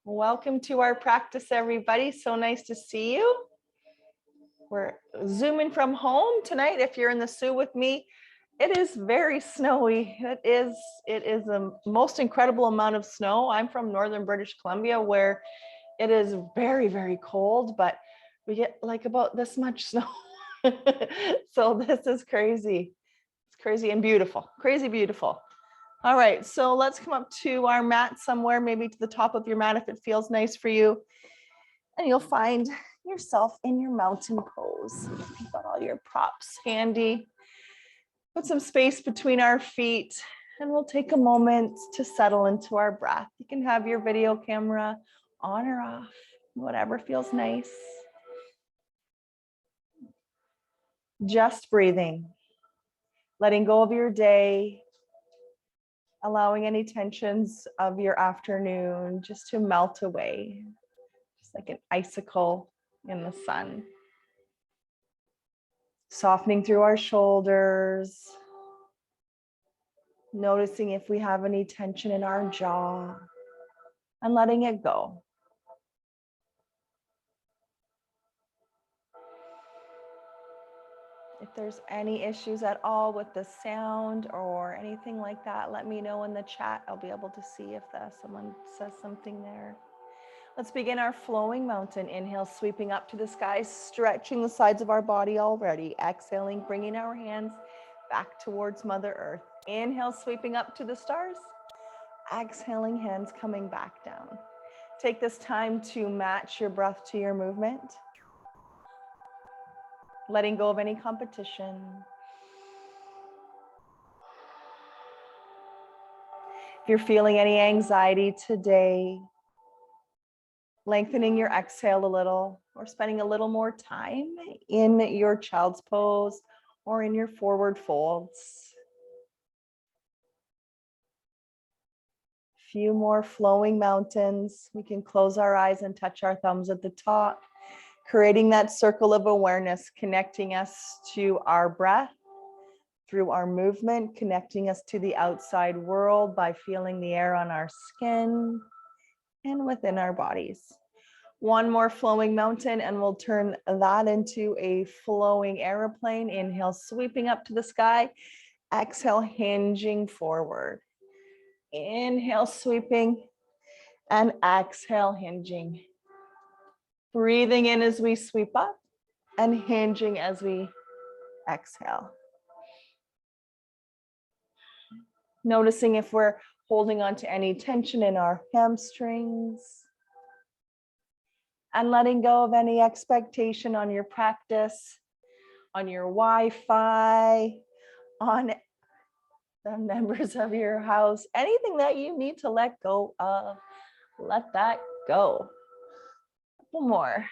Welcome to our practice, everybody. So nice to see you. We're zooming from home tonight. If you're in the Sioux with me, it is very snowy. It is the most incredible amount of snow. I'm from northern British Columbia, where it is very, very cold, but we get like about this much snow. So this is crazy. It's crazy and beautiful. Crazy beautiful. All right, so let's come up to our mat somewhere, maybe to the top of your mat if it feels nice for you. And you'll find yourself in your mountain pose. You've got all your props handy. Put some space between our feet, and we'll take a moment to settle into our breath. You can have your video camera on or off, whatever feels nice. Just breathing, letting go of your day, allowing any tensions of your afternoon just to melt away, just like an icicle in the sun. Softening through our shoulders, noticing if we have any tension in our jaw, and letting it go. If there's any issues at all with the sound or anything like that, let me know in the chat. I'll be able to see if someone says something there. Let's begin our flowing mountain. Inhale, sweeping up to the sky, stretching the sides of our body already. Exhaling, bringing our hands back towards Mother Earth. Inhale, sweeping up to the stars. Exhaling, hands coming back down. Take this time to match your breath to your movement. Letting go of any competition. If you're feeling any anxiety today, lengthening your exhale a little, or spending a little more time in your child's pose or in your forward folds. A few more flowing mountains. We can close our eyes and touch our thumbs at the top, creating that circle of awareness, connecting us to our breath through our movement, connecting us to the outside world by feeling the air on our skin and within our bodies. One more flowing mountain, and we'll turn that into a flowing airplane. Inhale, sweeping up to the sky. Exhale, hinging forward. Inhale, sweeping, and exhale, hinging. Breathing in as we sweep up and hinging as we exhale. Noticing if we're holding on to any tension in our hamstrings, and letting go of any expectation on your practice, on your Wi-Fi, on the members of your house, anything that you need to let go of, let that go. One more.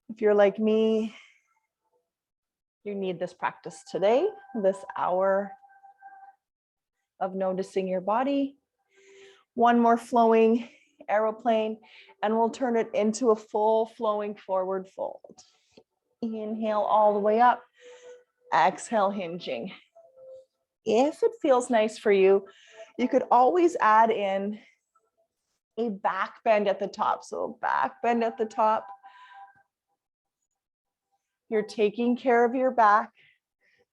If you're like me, you need this practice today, this hour of noticing your body. One more flowing aeroplane, and we'll turn it into a full flowing forward fold. Inhale all the way up, exhale, hinging. If it feels nice for you, you could always add in a back bend at the top. So back bend at the top. You're taking care of your back.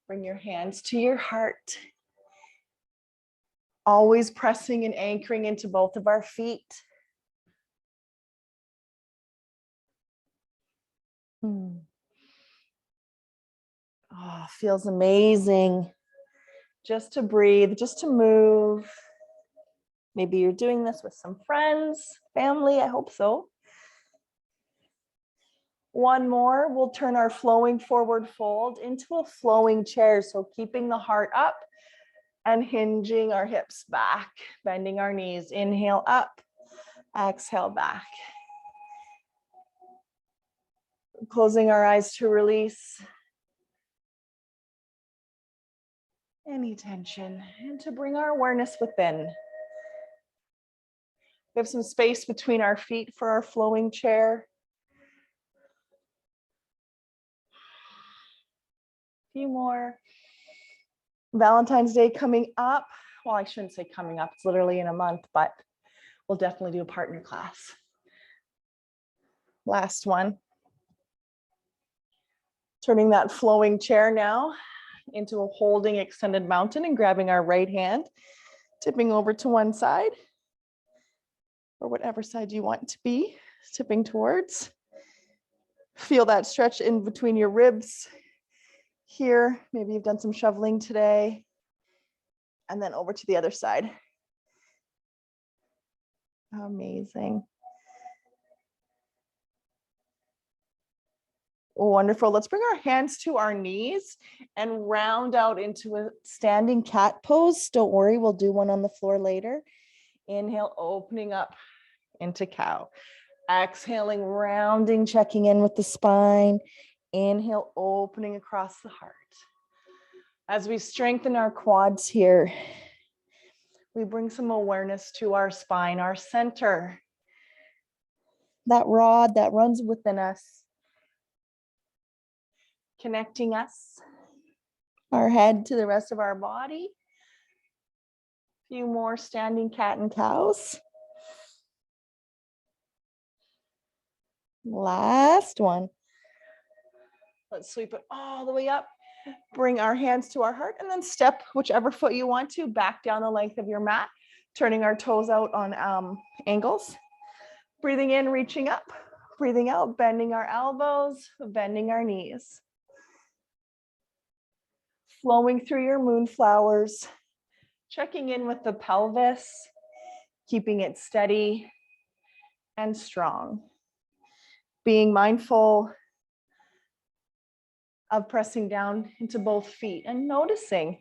Bring your hands to your heart. Always pressing and anchoring into both of our feet. Oh, feels amazing. Just to breathe, just to move. Maybe you're doing this with some friends, family, I hope so. One more, we'll turn our flowing forward fold into a flowing chair. So keeping the heart up and hinging our hips back, bending our knees. Inhale up, exhale back. Closing our eyes to release any tension and to bring our awareness within. We have some space between our feet for our flowing chair. A few more. Valentine's Day coming up. well, I shouldn't say coming up, it's literally in a month, but we'll definitely do a partner class. Last one. Turning that flowing chair now into a holding extended mountain and grabbing our right hand, tipping over to one side or whatever side you want to be, tipping towards. Feel that stretch in between your ribs here. Maybe you've done some shoveling today. And then over to the other side. Amazing. Wonderful. Let's bring our hands to our knees and round out into a standing cat pose. Don't worry, we'll do one on the floor later. Inhale, opening up into cow. Exhaling, rounding, checking in with the spine. Inhale, opening across the heart. As we strengthen our quads here, we bring some awareness to our spine, our center. That rod that runs within us, connecting us, our head to the rest of our body. A few more standing cat and cows. Last one. Let's sweep it all the way up. Bring our hands to our heart and then step whichever foot you want to back down the length of your mat, turning our toes out on angles. Breathing in, reaching up. Breathing out, bending our elbows, bending our knees. Flowing through your moonflowers, checking in with the pelvis, keeping it steady and strong. Being mindful of pressing down into both feet and noticing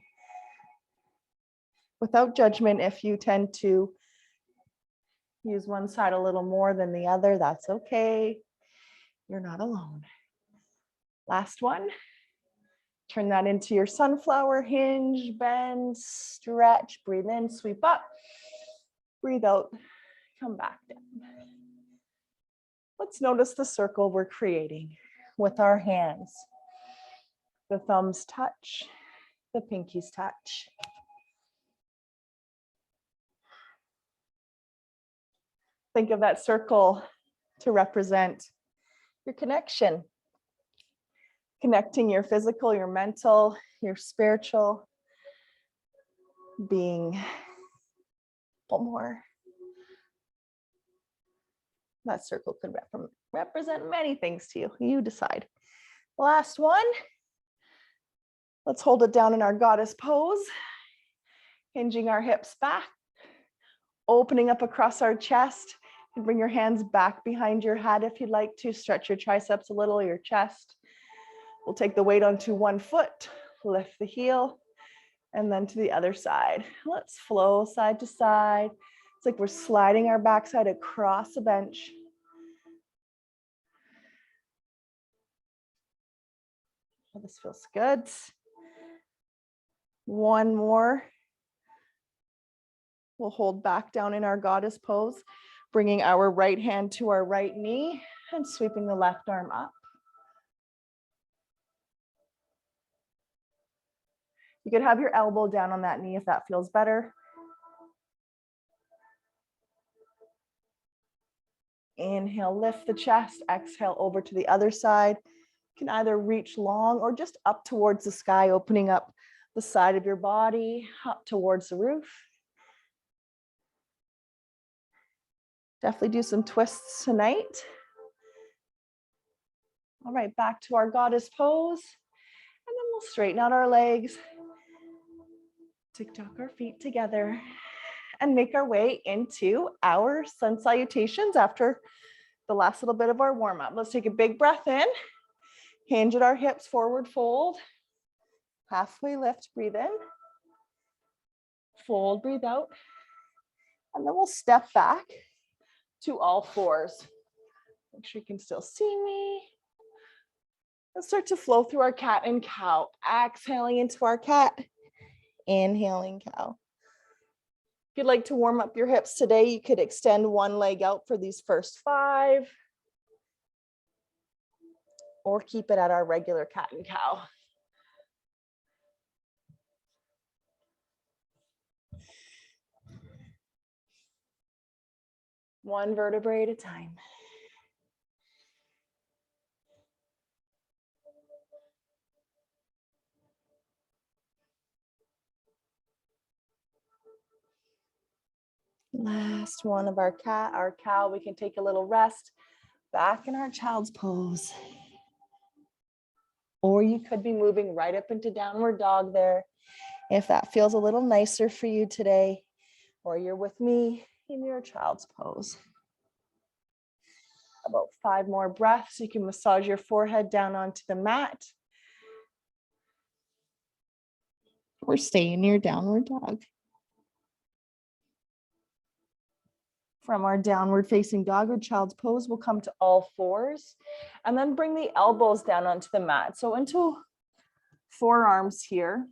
without judgment if you tend to use one side a little more than the other, that's okay. You're not alone. Last one. Turn that into your sunflower hinge, bend, stretch, breathe in, sweep up, breathe out, come back down. Let's notice the circle we're creating with our hands. The thumbs touch, the pinkies touch. Think of that circle to represent your connection. Connecting your physical, your mental, your spiritual being. One more. That circle could represent many things to you. You decide. Last one. Let's hold it down in our goddess pose. Hinging our hips back. Opening up across our chest. And bring your hands back behind your head if you'd like to. Stretch your triceps a little, your chest. We'll take the weight onto one foot, lift the heel, and then to the other side. Let's flow side to side. It's like we're sliding our backside across a bench. Oh, this feels good. One more. We'll hold back down in our goddess pose, bringing our right hand to our right knee and sweeping the left arm up. You could have your elbow down on that knee if that feels better. Inhale, lift the chest. Exhale, over to the other side. You can either reach long or just up towards the sky, opening up the side of your body, up towards the roof. Definitely do some twists tonight. All right, back to our goddess pose. And then we'll straighten out our legs. TikTok our feet together and make our way into our sun salutations after the last little bit of our warm up. Let's take a big breath in, hinge at our hips, forward fold, halfway lift, breathe in, fold, breathe out, and then we'll step back to all fours. Make sure you can still see me. Let's start to flow through our cat and cow, exhaling into our cat. Inhaling cow. If you'd like to warm up your hips today, you could extend one leg out for these first 5, or keep it at our regular cat and cow. One vertebrae at a time. Last one of our cow, we can take a little rest back in our child's pose. Or you could be moving right up into downward dog there, if that feels a little nicer for you today, or you're with me in your child's pose. About 5 more breaths. You can massage your forehead down onto the mat. Or stay in your downward dog. From our downward facing dog or child's pose, we'll come to all fours and then bring the elbows down onto the mat. So into forearms here.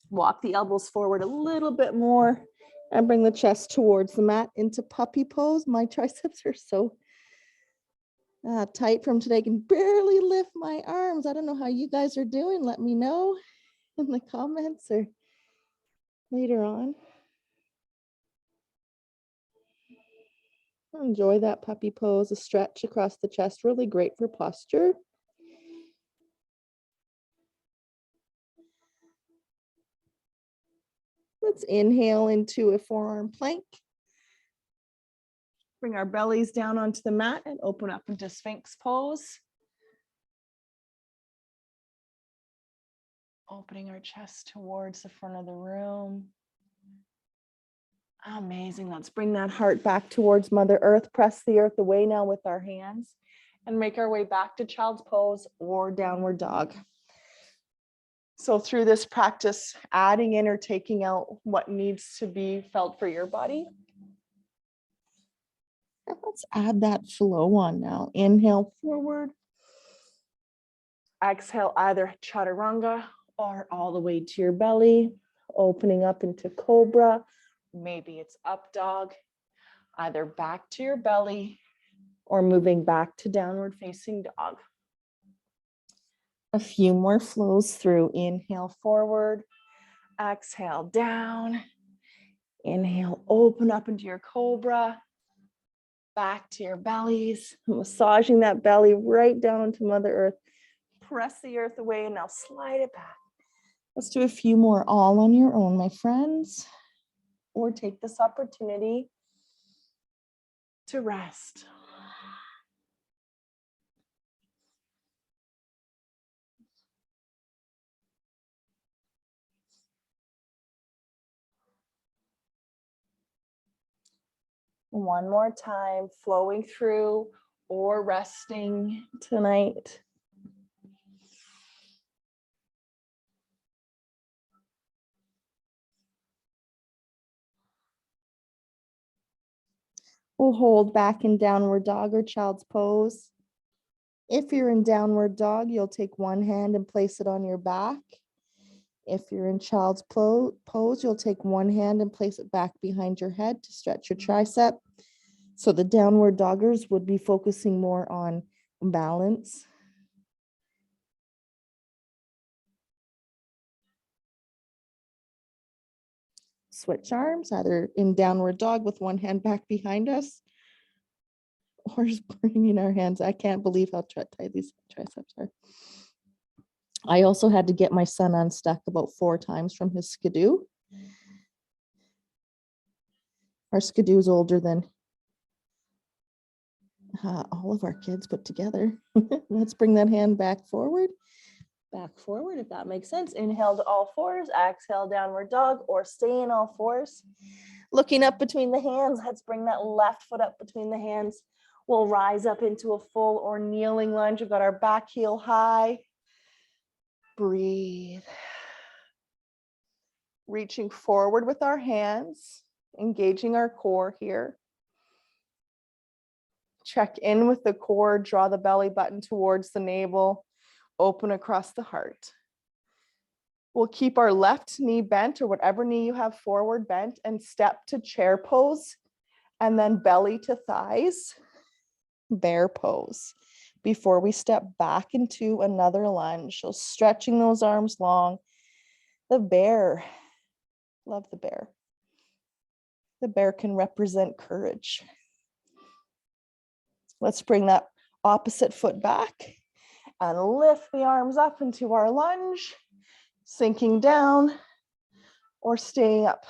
Walk the elbows forward a little bit more and bring the chest towards the mat into puppy pose. My triceps are so tight from today. I can barely lift my arms. I don't know how you guys are doing. Let me know in the comments or later on. Enjoy that puppy pose, a stretch across the chest, really great for posture. Let's inhale into a forearm plank. Bring our bellies down onto the mat and open up into Sphinx Pose. Opening our chest towards the front of the room. Amazing. Let's bring that heart back towards Mother Earth. Press the earth away now with our hands and make our way back to child's pose or downward dog. So through this practice, adding in or taking out what needs to be felt for your body. Let's add that flow on now. Inhale forward. Exhale either chaturanga or all the way to your belly, opening up into cobra. Maybe it's up dog, either back to your belly or moving back to downward facing dog. A few more flows through. Inhale forward, exhale down. Inhale, open up into your cobra, back to your bellies, massaging that belly right down into Mother Earth. Press the earth away and now slide it back. Let's do a few more all on your own, my friends, or take this opportunity to rest. One more time, flowing through or resting tonight. We'll hold back in downward dog or child's pose. If you're in downward dog, you'll take one hand and place it on your back. If you're in child's pose, you'll take one hand and place it back behind your head to stretch your tricep. So the downward doggers would be focusing more on balance. Switch arms, either in downward dog with one hand back behind us, or just bringing our hands. I can't believe how tight these triceps are. I also had to get my son unstuck about 4 times from his skidoo. Our skidoo is older than all of our kids put together. Let's bring that hand back forward, if that makes sense. Inhale to all fours, exhale downward dog, or stay in all fours. Looking up between the hands, let's bring that left foot up between the hands. We'll rise up into a full or kneeling lunge. We've got our back heel high. Breathe. Reaching forward with our hands, engaging our core here. Check in with the core, draw the belly button towards the navel, open across the heart. We'll keep our left knee bent, or whatever knee you have forward bent, and step to chair pose, and then belly to thighs, bear pose, before we step back into another lunge. So stretching those arms long. The bear, love the bear. The bear can represent courage. Let's bring that opposite foot back and lift the arms up into our lunge, sinking down or staying up.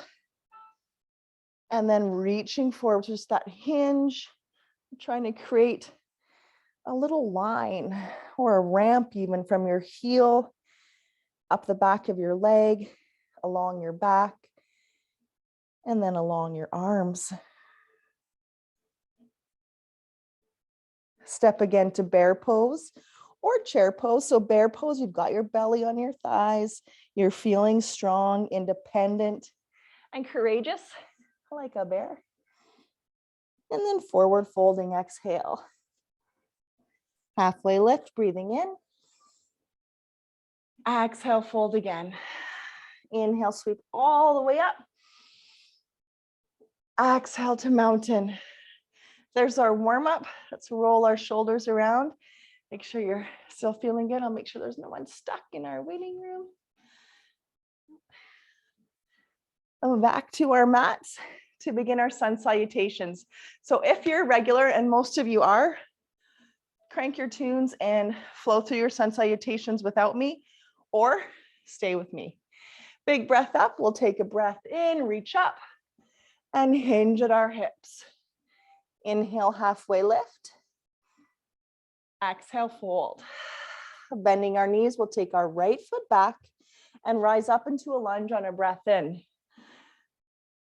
And then reaching forward, just that hinge, trying to create a little line or a ramp even from your heel up the back of your leg, along your back, and then along your arms. Step again to bear pose or chair pose. So bear pose, you've got your belly on your thighs. You're feeling strong, independent, and courageous like a bear. And then forward folding, exhale. Halfway lift, breathing in. Exhale, fold again. Inhale, sweep all the way up. Exhale to mountain. There's our warm up. Let's roll our shoulders around. Make sure you're still feeling good. I'll make sure there's no one stuck in our waiting room. And back to our mats to begin our sun salutations. So if you're regular, and most of you are, crank your tunes and flow through your sun salutations without me, or stay with me. Big breath up. We'll take a breath in, reach up, and hinge at our hips. Inhale, halfway lift. Exhale, fold. Bending our knees, we'll take our right foot back and rise up into a lunge on a breath in.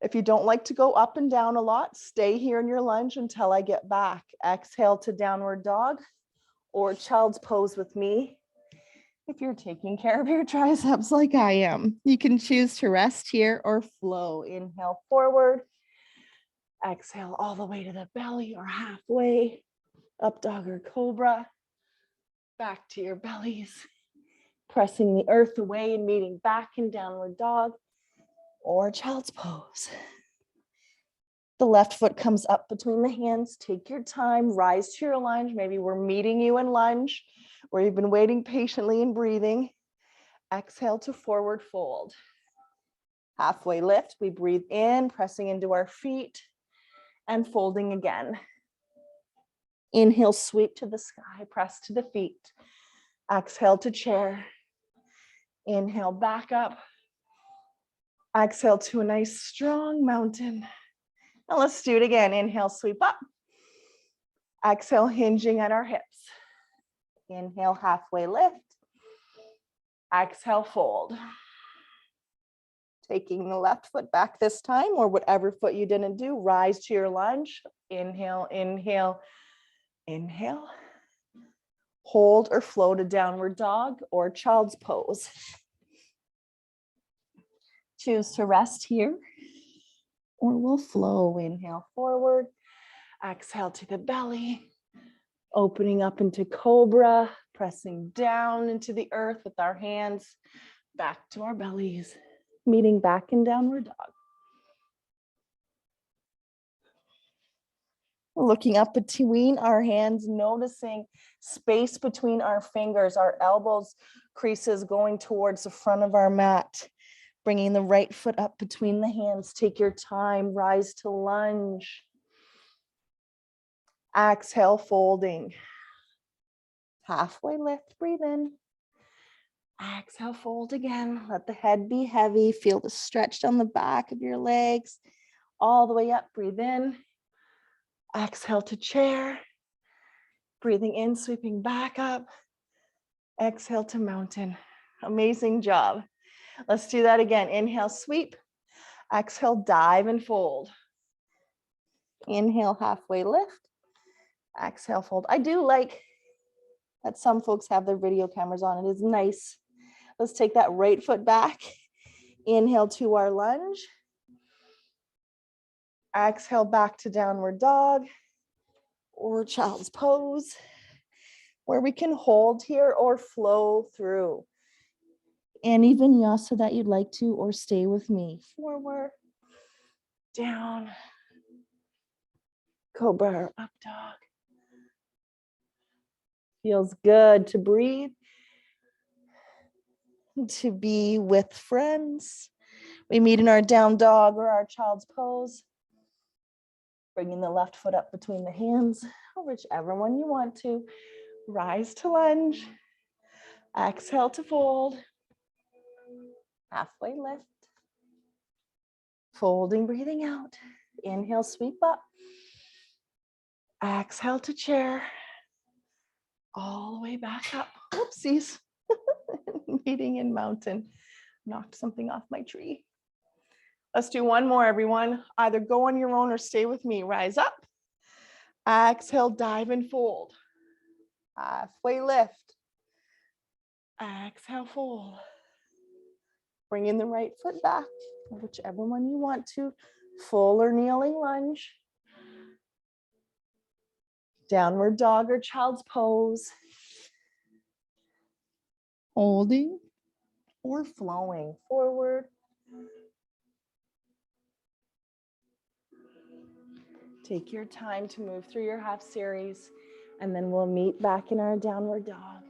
If you don't like to go up and down a lot, stay here in your lunge until I get back. Exhale to downward dog or child's pose with me. If you're taking care of your triceps like I am, you can choose to rest here or flow. Inhale forward. Exhale all the way to the belly or halfway. Up dog or cobra. Back to your bellies. Pressing the earth away and meeting back in downward dog or child's pose. The left foot comes up between the hands. Take your time, rise to your lunge. Maybe we're meeting you in lunge where you've been waiting patiently and breathing. Exhale to forward fold. Halfway lift, we breathe in, pressing into our feet and folding again. Inhale, sweep to the sky, press to the feet. Exhale to chair. Inhale, back up. Exhale to a nice strong mountain. Now let's do it again. Inhale, sweep up. Exhale, hinging at our hips. Inhale, halfway lift. Exhale, fold. Taking the left foot back this time, or whatever foot you didn't do, rise to your lunge. Inhale, inhale, inhale. Hold or flow to downward dog or child's pose. Choose to rest here, or we'll flow. Inhale forward, exhale to the belly, opening up into cobra, pressing down into the earth with our hands, back to our bellies, meeting back in downward dog. Looking up between our hands, noticing space between our fingers, our elbows, creases going towards the front of our mat. Bringing the right foot up between the hands. Take your time, rise to lunge. Exhale, folding. Halfway lift, breathe in. Exhale, fold again. Let the head be heavy. Feel the stretch down the back of your legs. All the way up, breathe in. Exhale to chair. Breathing in, sweeping back up. Exhale to mountain. Amazing job. Let's do that again. Inhale, sweep. Exhale, dive and fold. Inhale, halfway lift. Exhale, fold. I do like that some folks have their video cameras on. It is nice. Let's take that right foot back. Inhale to our lunge. Exhale, back to downward dog or child's pose, where we can hold here or flow through. Any vinyasa that you'd like to, or stay with me. Forward, down, cobra or up dog. Feels good to breathe, to be with friends. We meet in our down dog or our child's pose. Bringing the left foot up between the hands, or whichever one you want to. Rise to lunge. Exhale to fold. Halfway lift. Folding, breathing out. Inhale, sweep up. Exhale to chair. All the way back up. Whoopsies. Meeting in mountain. Knocked something off my tree. Let's do one more, everyone. Either go on your own or stay with me. Rise up. Exhale, dive and fold. Halfway lift. Exhale, fold. Bring in the right foot back, whichever one you want to. Full or kneeling lunge. Downward dog or child's pose. Holding or flowing forward. Take your time to move through your half series, and then we'll meet back in our downward dog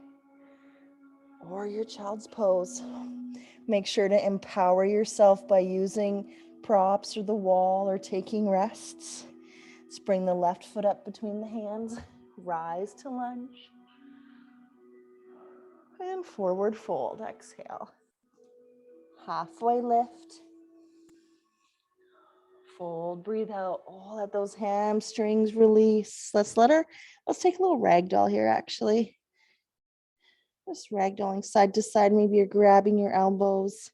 or your child's pose. Make sure to empower yourself by using props or the wall or taking rests. Let's bring the left foot up between the hands. Rise to lunge. And forward fold. Exhale. Halfway lift. Fold, breathe out. Oh, let those hamstrings release. Let's take a little ragdoll here, actually. Just ragdolling side to side. Maybe you're grabbing your elbows.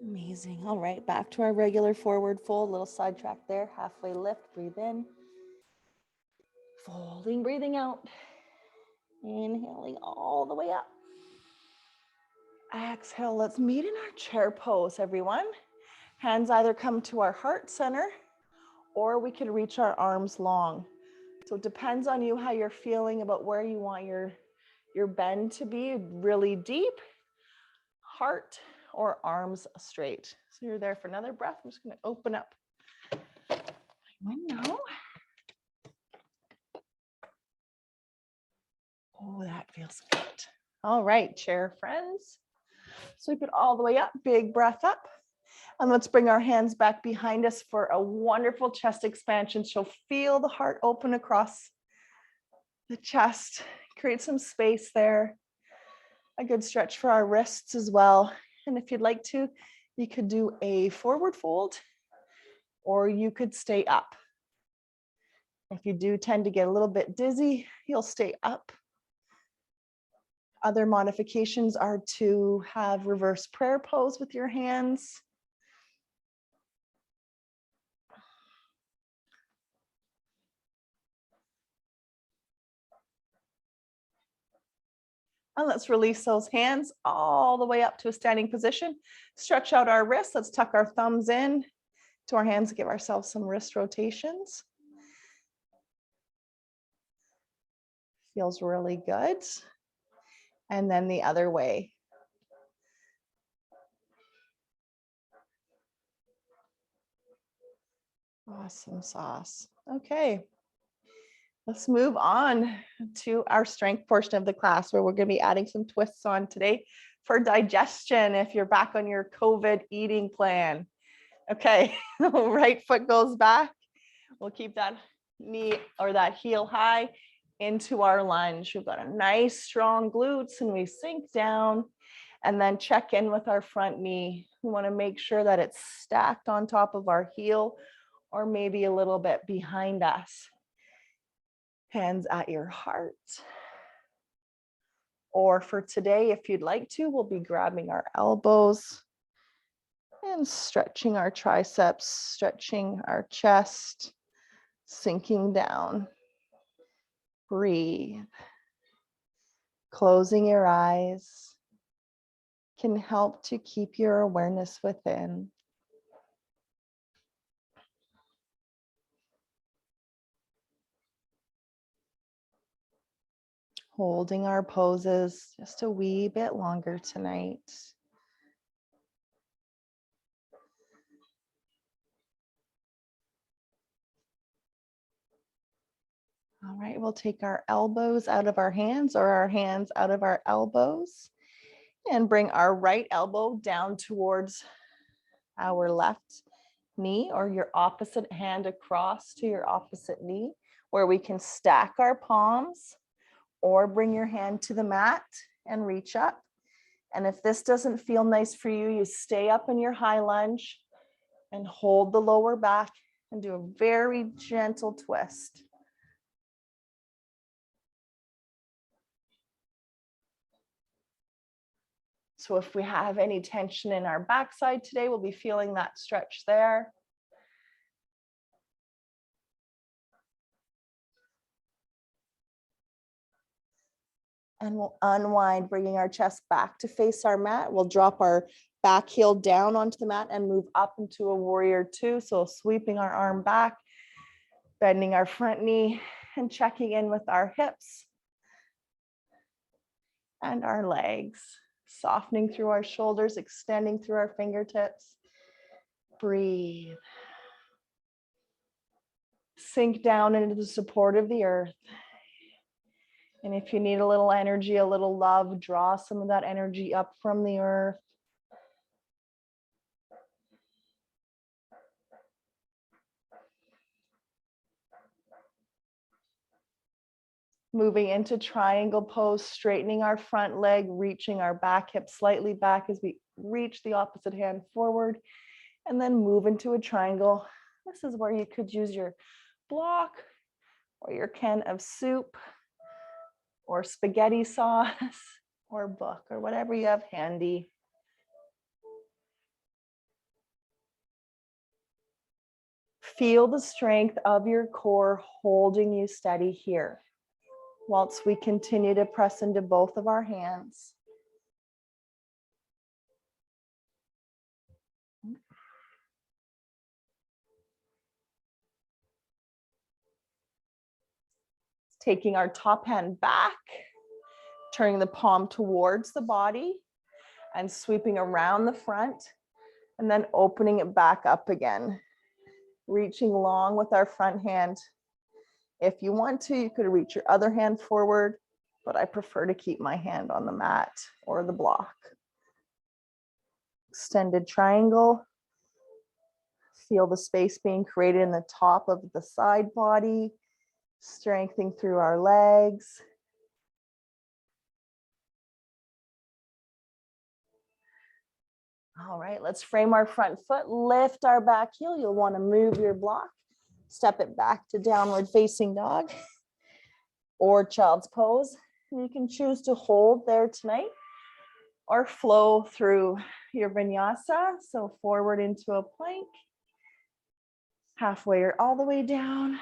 Amazing. All right, back to our regular forward fold. Little sidetrack there. Halfway lift. Breathe in. Folding, breathing out. Inhaling all the way up. Exhale. Let's meet in our chair pose, everyone. Hands either come to our heart center, or we could reach our arms long. So it depends on you how you're feeling about where you want your bend to be, really deep, heart or arms straight. So you're there for another breath. I'm just going to open up my window. Oh, that feels good. All right, chair friends. Sweep it all the way up, big breath up. And let's bring our hands back behind us for a wonderful chest expansion. So feel the heart open across the chest. Create some space there. A good stretch for our wrists as well. And if you'd like to, you could do a forward fold, or you could stay up. If you do tend to get a little bit dizzy, you'll stay up. Other modifications are to have reverse prayer pose with your hands. And let's release those hands all the way up to a standing position. Stretch out our wrists. Let's tuck our thumbs in to our hands, give ourselves some wrist rotations. Feels really good. And then the other way. Awesome sauce. Okay. Let's move on to our strength portion of the class, where we're going to be adding some twists on today for digestion if you're back on your COVID eating plan. Okay, right foot goes back. We'll keep that knee or that heel high into our lunge. We've got a nice strong glutes and we sink down and then check in with our front knee. We want to make sure that it's stacked on top of our heel or maybe a little bit behind us. Hands at your heart. Or for today, if you'd like to, we'll be grabbing our elbows and stretching our triceps, stretching our chest, sinking down. Breathe. Closing your eyes can help to keep your awareness within. Holding our poses just a wee bit longer tonight. All right, we'll take our elbows out of our hands or our hands out of our elbows. And bring our right elbow down towards our left knee, or your opposite hand across to your opposite knee, where we can stack our palms, or bring your hand to the mat and reach up. And if this doesn't feel nice for you, you stay up in your high lunge and hold the lower back and do a very gentle twist. So if we have any tension in our backside today, we'll be feeling that stretch there. And we'll unwind, bringing our chest back to face our mat. We'll drop our back heel down onto the mat and move up into a warrior two. So sweeping our arm back, bending our front knee, and checking in with our hips and our legs. Softening through our shoulders, extending through our fingertips. Breathe. Sink down into the support of the earth. And if you need a little energy, a little love, draw some of that energy up from the earth. Moving into triangle pose, straightening our front leg, reaching our back hip slightly back as we reach the opposite hand forward, and then move into a triangle. This is where you could use your block or your can of soup or spaghetti sauce or book or whatever you have handy. Feel the strength of your core holding you steady here, whilst we continue to press into both of our hands. Taking our top hand back, turning the palm towards the body and sweeping around the front, and then opening it back up again, reaching long with our front hand. If you want to, you could reach your other hand forward, but I prefer to keep my hand on the mat or the block. Extended triangle. Feel the space being created in the top of the side body, strengthening through our legs. All right, let's frame our front foot, lift our back heel. You'll want to move your block, step it back to downward facing dog or child's pose. And you can choose to hold there tonight or flow through your vinyasa. So forward into a plank, halfway or all the way down,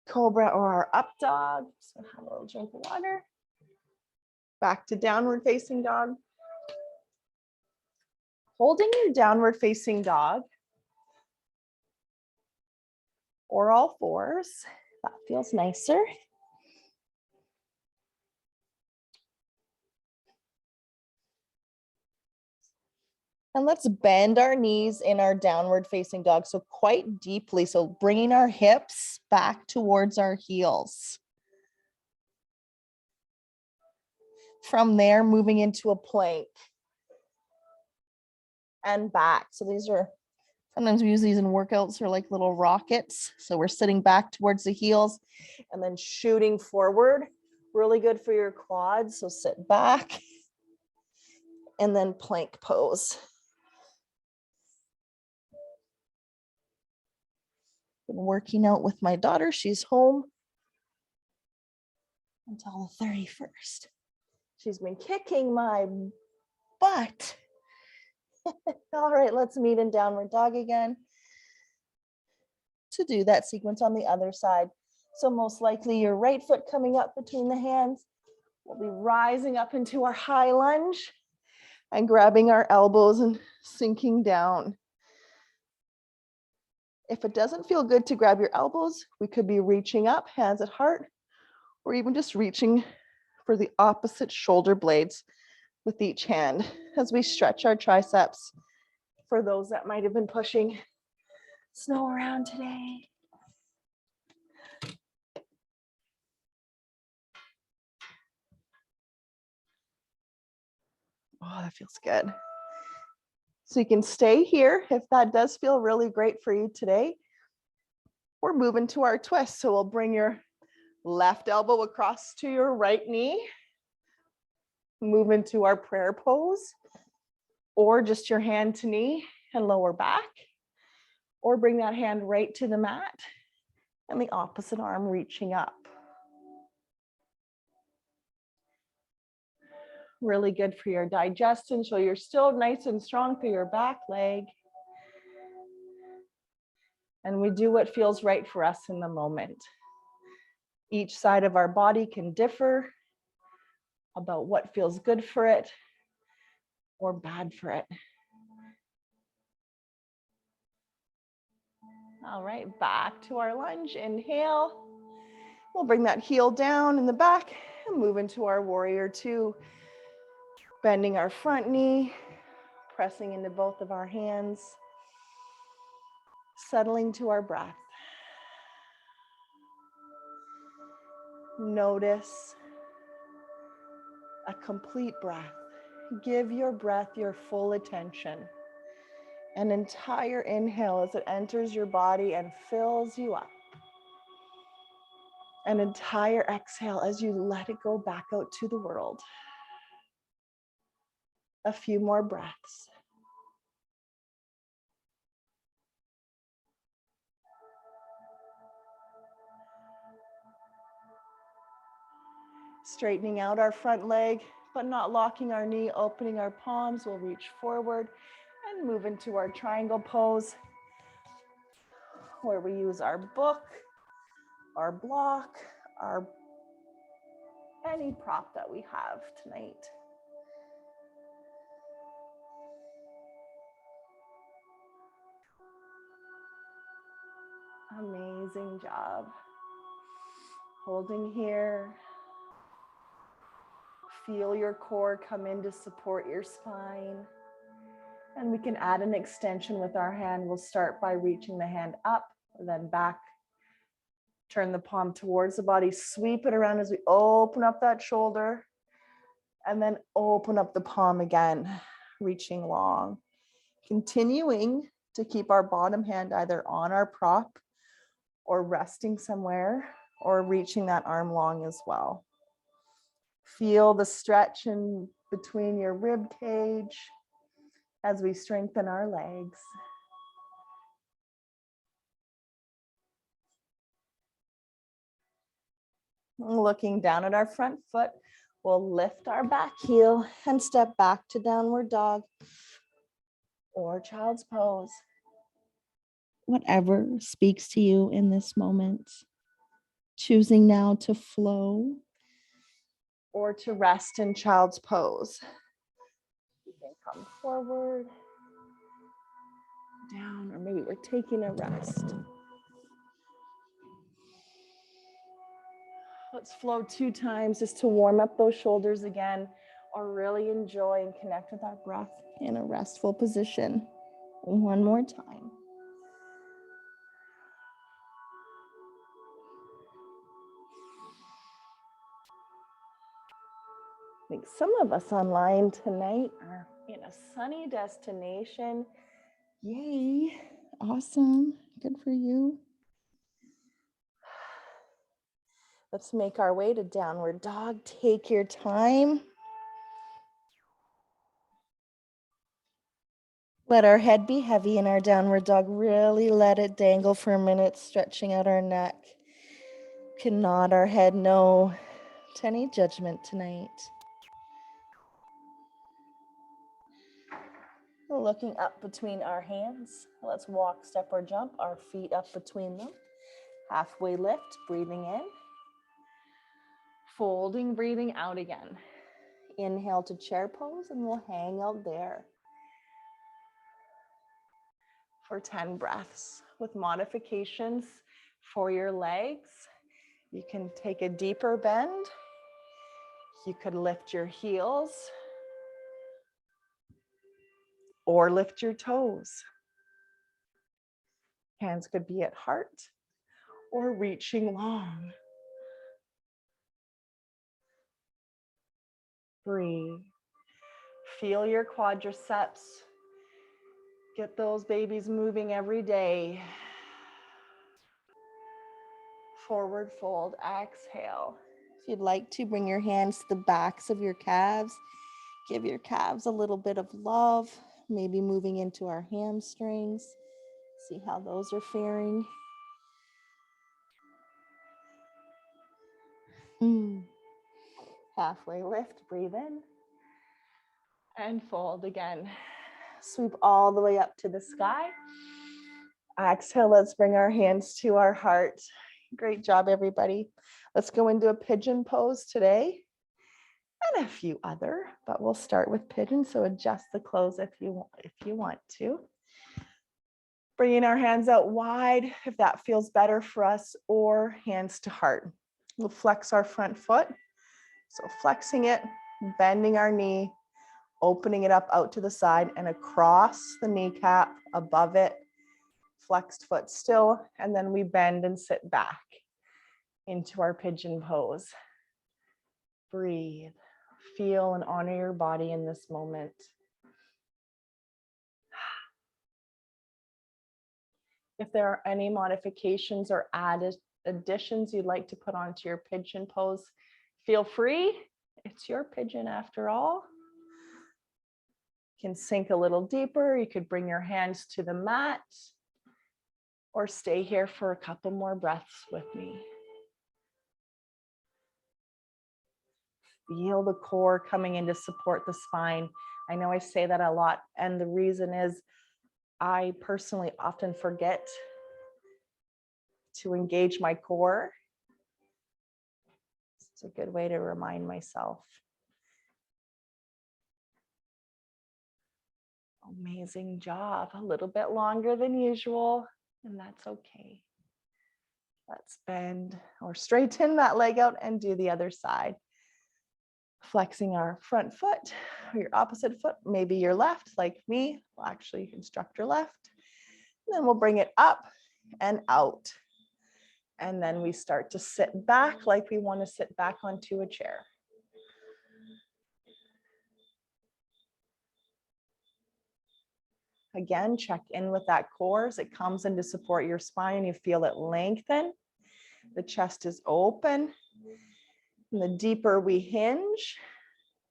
cobra or our up dog. So have a little drink of water. Back to downward facing dog. Holding your downward facing dog or all fours, that feels nicer. And let's bend our knees in our downward facing dog, so quite deeply. So bringing our hips back towards our heels. From there, moving into a plank and back. So these are, sometimes we use these in workouts, they're like little rockets. So we're sitting back towards the heels and then shooting forward. Really good for your quads. So sit back and then plank pose. Been working out with my daughter. She's home until the 31st. She's been kicking my butt. All right, let's meet in downward dog again to do that sequence on the other side. So most likely your right foot coming up between the hands. We'll be rising up into our high lunge and grabbing our elbows and sinking down. If it doesn't feel good to grab your elbows, we could be reaching up, hands at heart, or even just reaching for the opposite shoulder blades with each hand as we stretch our triceps for those that might have been pushing snow around today. Oh, that feels good. So you can stay here if that does feel really great for you today. We're moving to our twist. So we'll bring your left elbow across to your right knee. Move into our prayer pose, or just your hand to knee and lower back, or bring that hand right to the mat and the opposite arm reaching up. Really good for your digestion, so you're still nice and strong through your back leg. And we do what feels right for us in the moment. Each side of our body can differ about what feels good for it or bad for it. All right, back to our lunge. Inhale. We'll bring that heel down in the back and move into our warrior two. Bending our front knee, pressing into both of our hands, settling to our breath. Notice a complete breath. Give your breath your full attention. An entire inhale as it enters your body and fills you up. An entire exhale as you let it go back out to the world. A few more breaths. Straightening out our front leg, but not locking our knee, opening our palms. We'll reach forward and move into our triangle pose, where we use our book, our block, any prop that we have tonight. Amazing job. Holding here. Feel your core come in to support your spine. And we can add an extension with our hand. We'll start by reaching the hand up, then back. Turn the palm towards the body, sweep it around as we open up that shoulder, and then open up the palm again, reaching long. Continuing to keep our bottom hand either on our prop or resting somewhere, or reaching that arm long as well. Feel the stretch in between your rib cage as we strengthen our legs. Looking down at our front foot, we'll lift our back heel and step back to downward dog or child's pose. Whatever speaks to you in this moment. Choosing now to flow or to rest in child's pose. You can come forward, down, or maybe we're taking a rest. Let's flow 2 times just to warm up those shoulders again, or really enjoy and connect with our breath in a restful position. One more time. I think some of us online tonight are in a sunny destination. Yay, awesome, good for you. Let's make our way to downward dog. Take your time. Let our head be heavy in our downward dog. Really let it dangle for a minute, stretching out our neck. Can nod our head no to any judgment tonight. Looking up between our hands. Let's walk, step, or jump our feet up between them. Halfway lift, breathing in. Folding, breathing out again. Inhale to chair pose, and we'll hang out there for 10 breaths. With modifications for your legs, you can take a deeper bend. You could lift your heels or lift your toes. Hands could be at heart or reaching long. Breathe. Feel your quadriceps. Get those babies moving every day. Forward fold, exhale. If you'd like to, bring your hands to the backs of your calves. Give your calves a little bit of love, maybe moving into our hamstrings. See how those are faring. Halfway lift, breathe in. And fold again. Sweep all the way up to the sky. Exhale, let's bring our hands to our heart. Great job, everybody. Let's go into a pigeon pose today and a few other, but we'll start with pigeon. So adjust the clothes if you want to. Bringing our hands out wide if that feels better for us, or hands to heart. We'll flex our front foot. So flexing it, bending our knee, opening it up out to the side and across the kneecap, above it, flexed foot still, and then we bend and sit back into our pigeon pose. Breathe, feel and honor your body in this moment. If there are any modifications or additions you'd like to put onto your pigeon pose, feel free. It's your pigeon after all. You can sink a little deeper. You could bring your hands to the mat or stay here for a couple more breaths with me. Feel the core coming in to support the spine. I know I say that a lot, and the reason is I personally often forget to engage my core. It's a good way to remind myself. Amazing job. A little bit longer than usual, and that's okay. Let's bend or straighten that leg out and do the other side. Flexing our front foot or your opposite foot, maybe your left like me. Well, actually, you can construct your left. And then we'll bring it up and out. And then we start to sit back like we want to sit back onto a chair. Again, check in with that core as it comes in to support your spine. You feel it lengthen. The chest is open. And the deeper we hinge,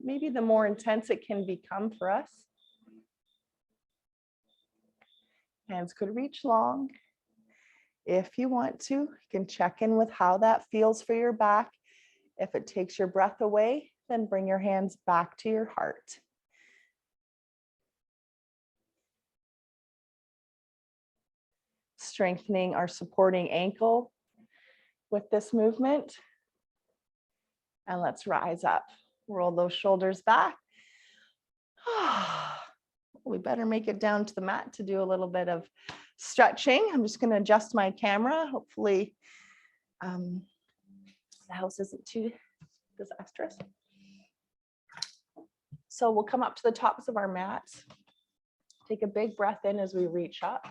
maybe the more intense it can become for us. Hands could reach long. If you want to, you can check in with how that feels for your back. If it takes your breath away, then bring your hands back to your heart. Strengthening our supporting ankle with this movement. And let's rise up. Roll those shoulders back. We better make it down to the mat to do a little bit of stretching. I'm just going to adjust my camera. Hopefully the house isn't too disastrous. So we'll come up to the tops of our mats. Take a big breath in as we reach up.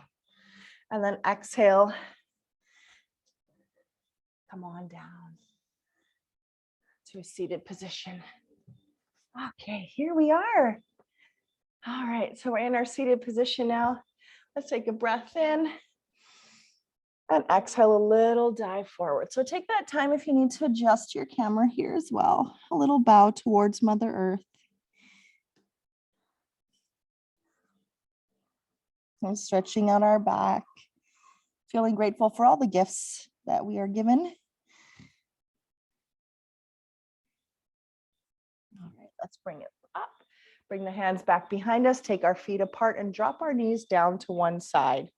And then exhale. Come on down to a seated position. Okay, here we are. All right, so we're in our seated position now. Let's take a breath in and exhale a little dive forward. So take that time if you need to adjust your camera here as well. A little bow towards Mother Earth. And stretching out our back. Feeling grateful for all the gifts that we are given. All right, let's bring it up. Bring the hands back behind us, take our feet apart and drop our knees down to one side.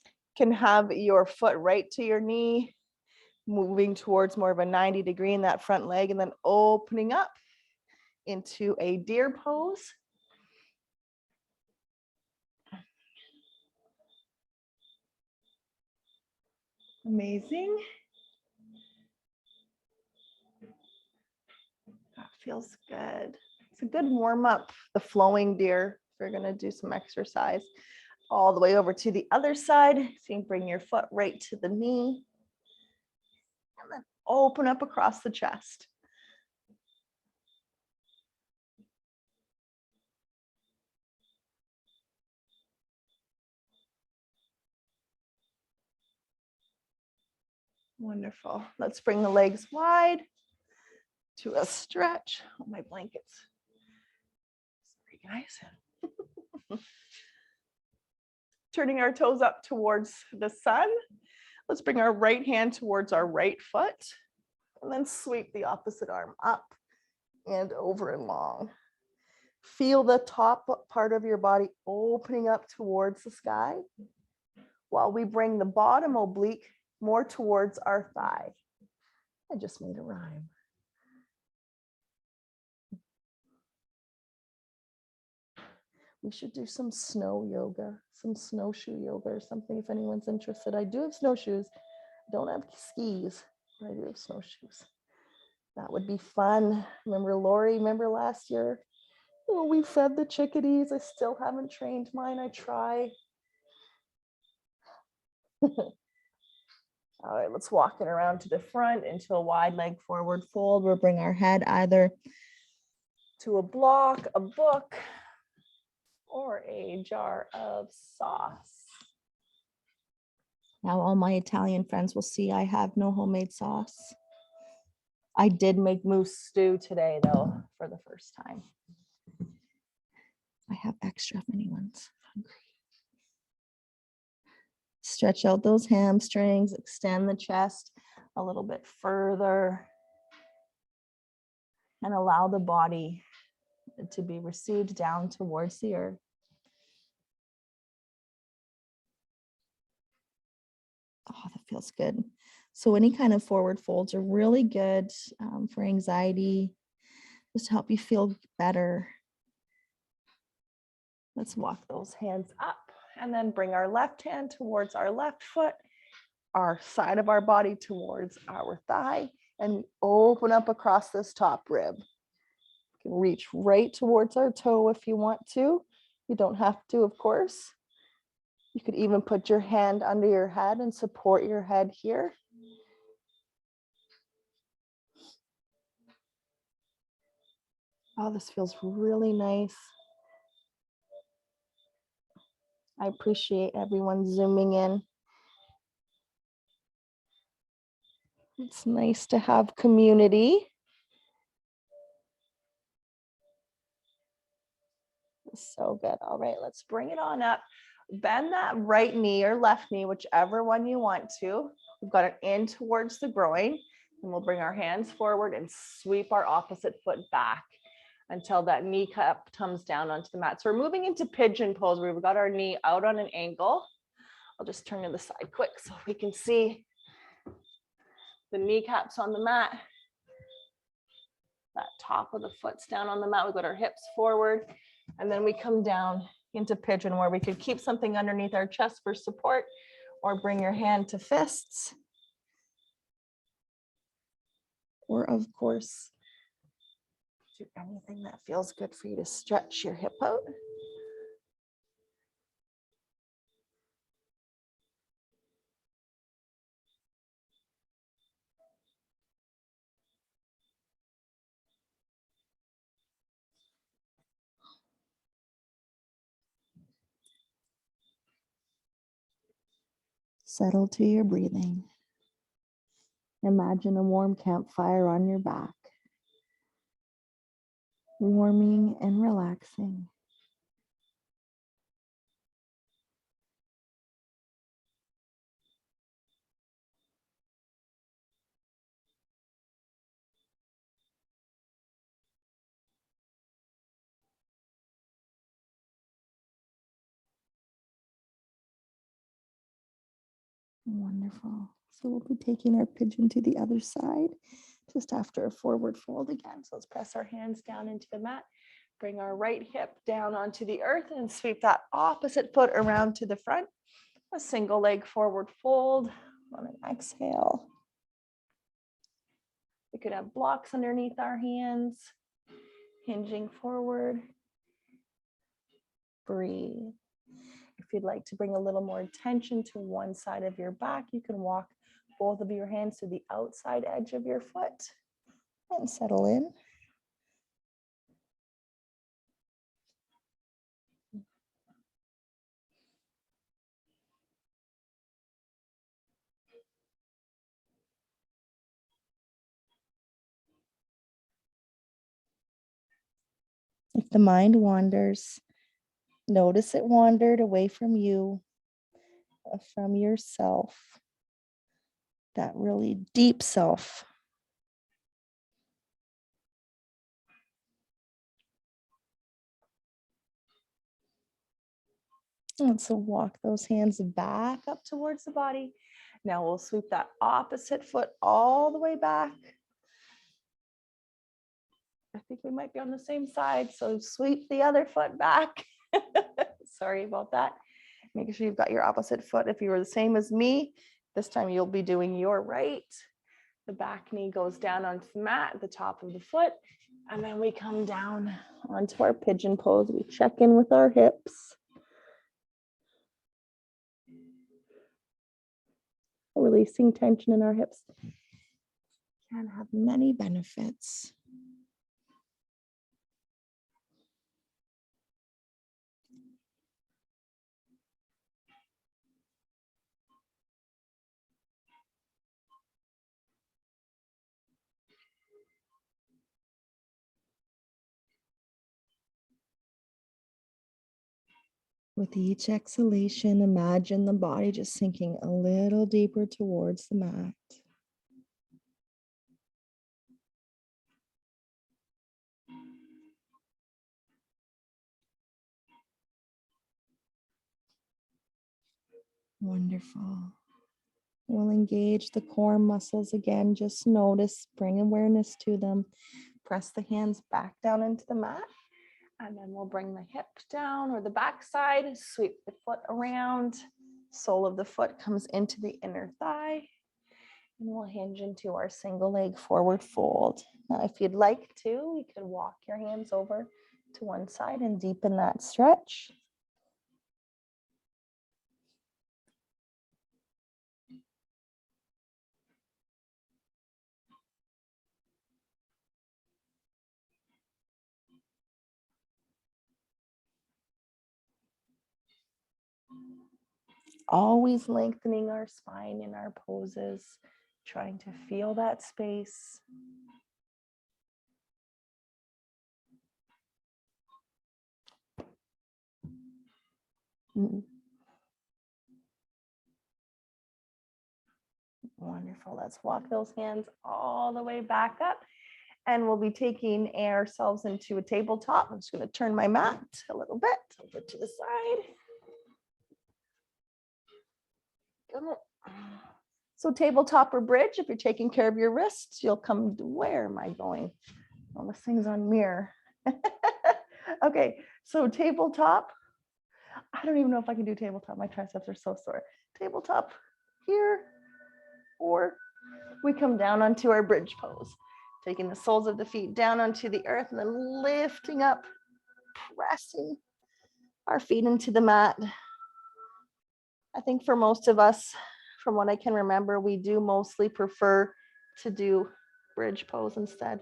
You can have your foot right to your knee, moving towards more of a 90 degree in that front leg, and then opening up into a deer pose. Amazing. That feels good. It's a good warm up, the flowing deer. We're going to do some exercise all the way over to the other side. So you can bring your foot right to the knee and then open up across the chest. Wonderful. Let's bring the legs wide to a stretch. Oh, my blankets. Sorry, guys. Turning our toes up towards the sun. Let's bring our right hand towards our right foot and then sweep the opposite arm up and over and long. Feel the top part of your body opening up towards the sky while we bring the bottom oblique more towards our thigh. I just made a rhyme. We should do some snow yoga, some snowshoe yoga or something if anyone's interested. I do have snowshoes. I don't have skis, but I do have snowshoes. That would be fun. Remember Lori, remember last year? Oh, we fed the chickadees. I still haven't trained mine. I try. All right, let's walk it around to the front into a wide leg forward fold. We'll bring our head either to a block, a book, or a jar of sauce. Now all my Italian friends will see I have no homemade sauce. I did make moose stew today though, for the first time. I have extra if anyone's hungry. Stretch out those hamstrings, extend the chest a little bit further, and allow the body to be received down towards the earth. Oh, that feels good. So any kind of forward folds are really good for anxiety, just to help you feel better. Let's walk those hands up and then bring our left hand towards our left foot, our side of our body towards our thigh, and open up across this top rib. You can reach right towards our toe if you want to. You don't have to, of course. You could even put your hand under your head and support your head here. Oh, this feels really nice. I appreciate everyone zooming in. It's nice to have community. So good. All right, let's bring it on up. Bend that right knee or left knee, whichever one you want to. We've got it in towards the groin, and we'll bring our hands forward and sweep our opposite foot back until that kneecap comes down onto the mat. So we're moving into pigeon pose where we've got our knee out on an angle. I'll just turn to the side quick so we can see the kneecaps on the mat. That top of the foot's down on the mat. We've got our hips forward, and then we come down into pigeon where we could keep something underneath our chest for support or bring your hand to fists. Or of course, do anything that feels good for you to stretch your hip out. Settle to your breathing. Imagine a warm campfire on your back, warming and relaxing. Wonderful. So we'll be taking our pigeon to the other side just after a forward fold again. So let's press our hands down into the mat, bring our right hip down onto the earth and sweep that opposite foot around to the front. A single leg forward fold on an exhale. We could have blocks underneath our hands, hinging forward. Breathe. If you'd like to bring a little more tension to one side of your back, you can walk both of your hands to the outside edge of your foot and settle in. the mind wanders, notice it wandered away from you, from yourself, that really deep self. And so walk those hands back up towards the body. Now we'll sweep that opposite foot all the way back. I think we might be on the same side, so sweep the other foot back. Sorry about that. Make sure you've got your opposite foot. If you were the same as me, this time you'll be doing your right. The back knee goes down onto the mat at the top of the foot, and then we come down onto our pigeon pose. We check in with our hips. Releasing tension in our hips can have many benefits. With each exhalation, imagine the body just sinking a little deeper towards the mat. Wonderful. We'll engage the core muscles again. Just notice, bring awareness to them. Press the hands back down into the mat. And then we'll bring the hip down or the back side, sweep the foot around. Sole of the foot comes into the inner thigh. And we'll hinge into our single leg forward fold. Now, if you'd like to, you could walk your hands over to one side and deepen that stretch. Always lengthening our spine in our poses, trying to feel that space. Wonderful. Let's walk those hands all the way back up. And we'll be taking ourselves into a tabletop. I'm just going to turn my mat a little bit over to the side. So tabletop or bridge, if you're taking care of your wrists, you'll come to, where am I going? Well, this thing's on mirror. Okay, so tabletop. I don't even know if I can do tabletop. My triceps are so sore. Tabletop here, or we come down onto our bridge pose, taking the soles of the feet down onto the earth and then lifting up, pressing our feet into the mat. I think for most of us, from what I can remember, we do mostly prefer to do bridge pose instead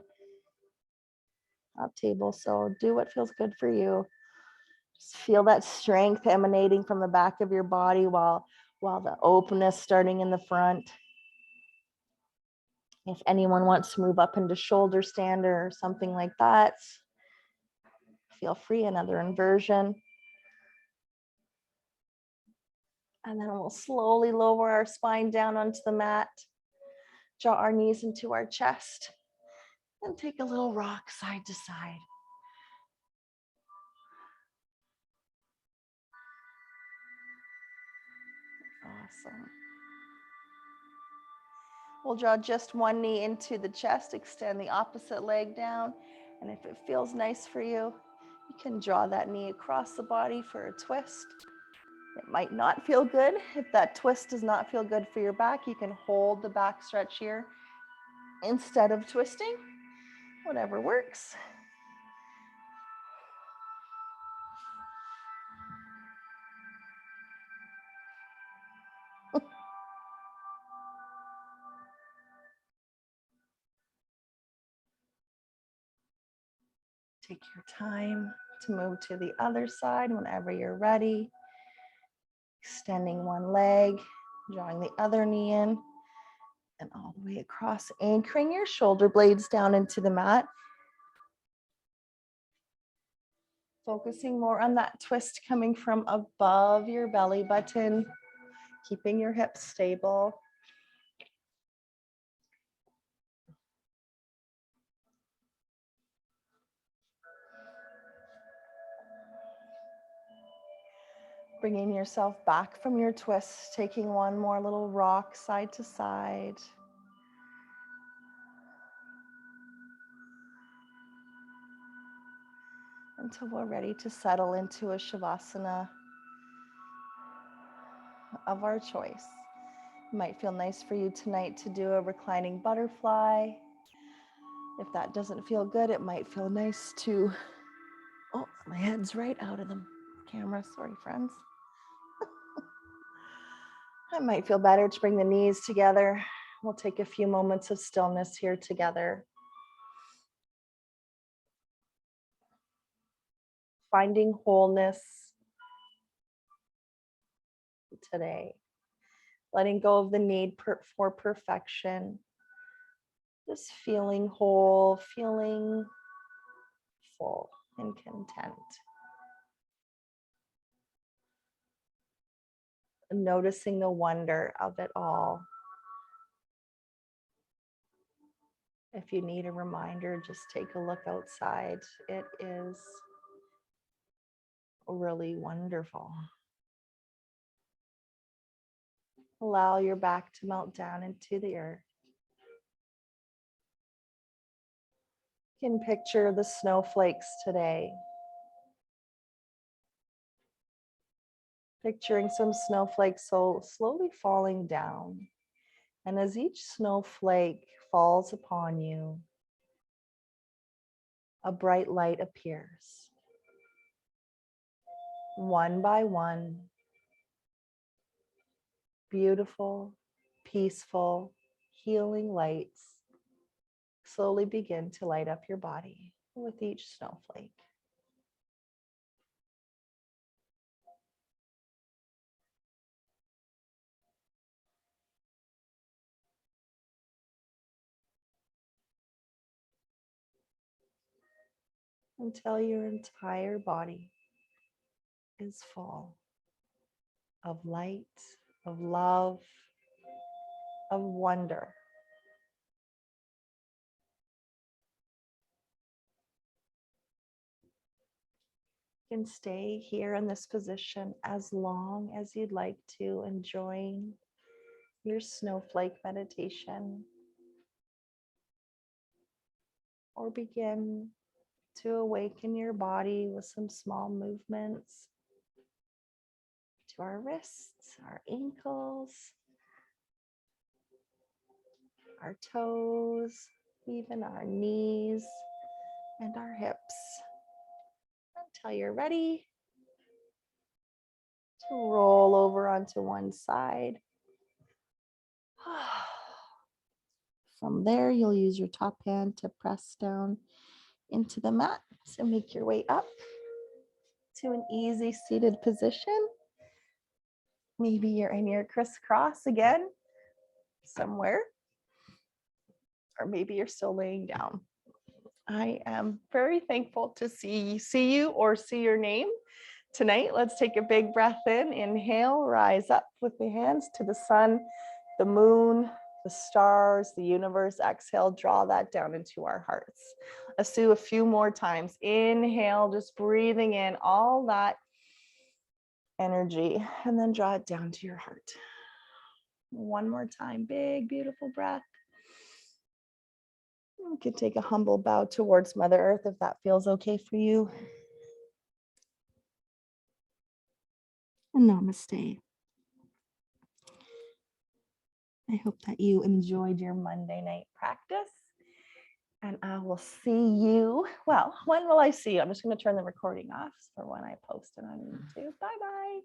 of table. So do what feels good for you. Just feel that strength emanating from the back of your body while the openness starting in the front. If anyone wants to move up into shoulder stand or something like that, feel free, another inversion. And then we'll slowly lower our spine down onto the mat, draw our knees into our chest, and take a little rock side to side. Awesome. We'll draw just one knee into the chest, extend the opposite leg down. And if it feels nice for you, you can draw that knee across the body for a twist. It might not feel good. If that twist does not feel good for your back, you can hold the back stretch here instead of twisting, whatever works. Take your time to move to the other side whenever you're ready. Extending one leg, drawing the other knee in, and all the way across, anchoring your shoulder blades down into the mat. Focusing more on that twist coming from above your belly button, keeping your hips stable. Bringing yourself back from your twist, taking one more little rock side to side. Until we're ready to settle into a Savasana of our choice. It might feel nice for you tonight to do a reclining butterfly. If that doesn't feel good, it might feel nice to, oh, my head's right out of the camera. Sorry, friends. It might feel better to bring the knees together. We'll take a few moments of stillness here together. Finding wholeness today. Letting go of the need for perfection. Just feeling whole, feeling full and content. Noticing the wonder of it all. If you need a reminder, just take a look outside. It is really wonderful. Allow your back to melt down into the earth. You can picture the snowflakes today. Picturing some snowflakes so slowly falling down. And as each snowflake falls upon you, a bright light appears. One by one, beautiful, peaceful, healing lights slowly begin to light up your body with each snowflake. Until your entire body is full of light, of love, of wonder. You can stay here in this position as long as you'd like to, enjoying your snowflake meditation, or begin to awaken your body with some small movements to our wrists, our ankles, our toes, even our knees and our hips, until you're ready to roll over onto one side. From there, you'll use your top hand to press down into the mat. So make your way up to an easy seated position. Maybe you're in your crisscross again somewhere, or maybe you're still laying down. I am very thankful to see you or see your name tonight. Let's take a big breath in. Inhale, rise up with the hands to the sun, the moon, the stars, the universe. Exhale, draw that down into our hearts. Let's do a few more times. Inhale, just breathing in all that energy, and then draw it down to your heart. One more time, big, beautiful breath. You can take a humble bow towards Mother Earth if that feels okay for you. And namaste. I hope that you enjoyed your Monday night practice. And I will see you. Well, when will I see you? I'm just going to turn the recording off for when I post it on YouTube. Bye-bye.